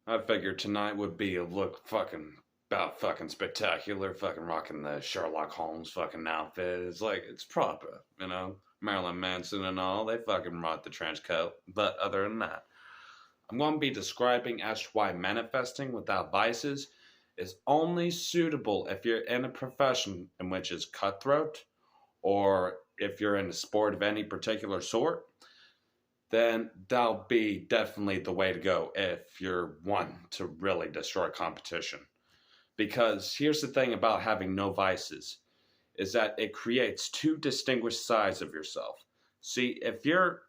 I figured tonight would be a look fucking about fucking spectacular, fucking rocking the Sherlock Holmes fucking outfit. It's like it's proper, you know. Marilyn Manson and all, they fucking rock the trench coat. But other than that, I'm going to be describing as to why manifesting without vices is only suitable if you're in a profession in which is cutthroat, or if you're in a sport of any particular sort, then that'll be definitely the way to go if you're one to really destroy competition. Because here's the thing about having no vices is that it creates two distinguished sides of yourself. See, if you're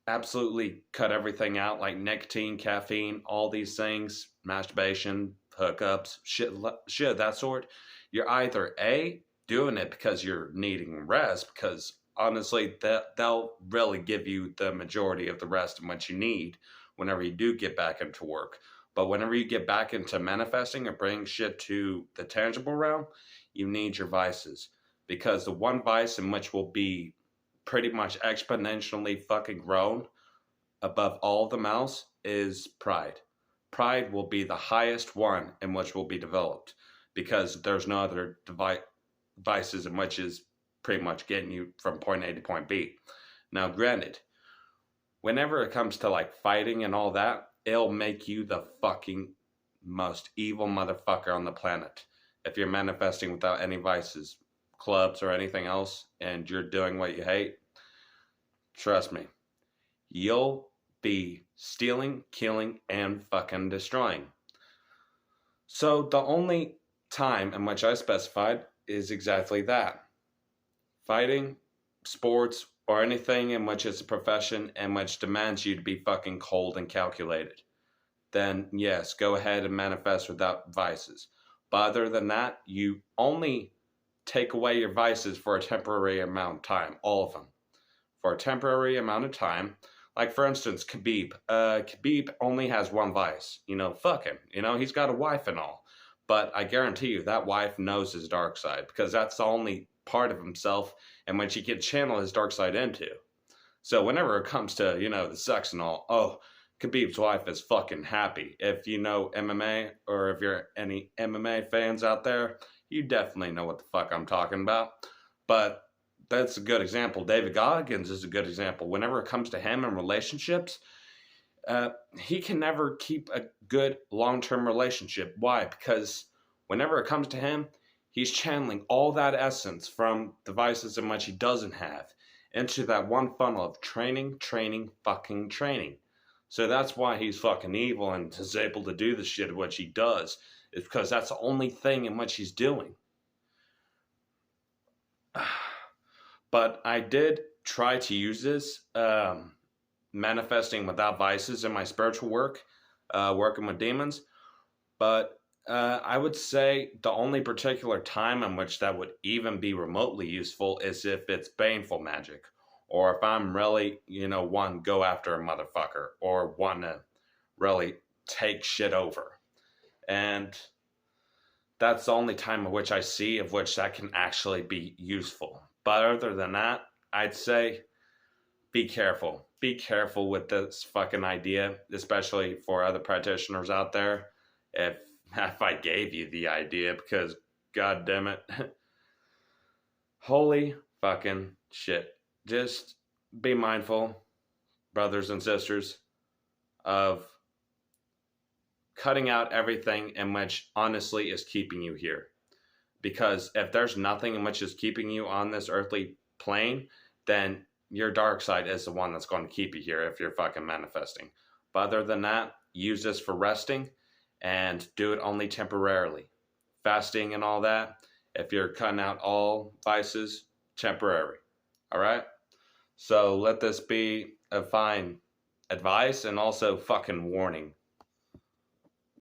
absolutely cut everything out like nicotine, caffeine, all these things, masturbation, hookups, shit of that sort, you're either A, doing it because you're needing rest, because honestly, they'll really give you the majority of the rest and what you need whenever you do get back into work. But whenever you get back into manifesting or bringing shit to the tangible realm, you need your vices. Because the one vice in which will be pretty much exponentially fucking grown above all of them else is pride. Pride will be the highest one in which will be developed because there's no other vices in which is pretty much getting you from point A to point B. Now, granted, whenever it comes to like fighting and all that, it'll make you the fucking most evil motherfucker on the planet if you're manifesting without any vices, clubs, or anything else, and you're doing what you hate. Trust me, you'll be stealing, killing, and fucking destroying. So the only time in which I specified is exactly that. Fighting, sports, or anything in which it's a profession and which demands you to be fucking cold and calculated, then yes, go ahead and manifest without vices. But other than that, you only take away your vices for a temporary amount of time, all of them. For a temporary amount of time. Like, for instance, Khabib. Khabib only has one vice. Fuck him. He's got a wife and all. But I guarantee you that wife knows his dark side because that's the only part of himself and when she can channel his dark side into. So whenever it comes to, the sex and all, oh, Khabib's wife is fucking happy. If you know MMA or if you're any MMA fans out there, you definitely know what the fuck I'm talking about. But that's a good example. David Goggins is a good example. Whenever it comes to him and relationships, he can never keep a good long-term relationship. Why? Because whenever it comes to him, he's channeling all that essence from the vices in which he doesn't have into that one funnel of training, training, fucking training. So that's why he's fucking evil and is able to do the shit of what he does. Is because that's the only thing in which he's doing. But I did try to use this manifesting without vices in my spiritual work, working with demons. But I would say the only particular time in which that would even be remotely useful is if it's baneful magic. Or if I'm really, go after a motherfucker. Or want to really take shit over. And that's the only time in which I see of which that can actually be useful. But other than that, I'd say be careful. Be careful with this fucking idea, especially for other practitioners out there. If I gave you the idea, because god damn it. Holy fucking shit. Just be mindful, brothers and sisters, of cutting out everything in which honestly is keeping you here. Because if there's nothing in which is keeping you on this earthly plane, then your dark side is the one that's going to keep you here if you're fucking manifesting. But other than that, use this for resting and do it only temporarily. Fasting and all that, if you're cutting out all vices, temporary. All right? So let this be a fine advice and also fucking warning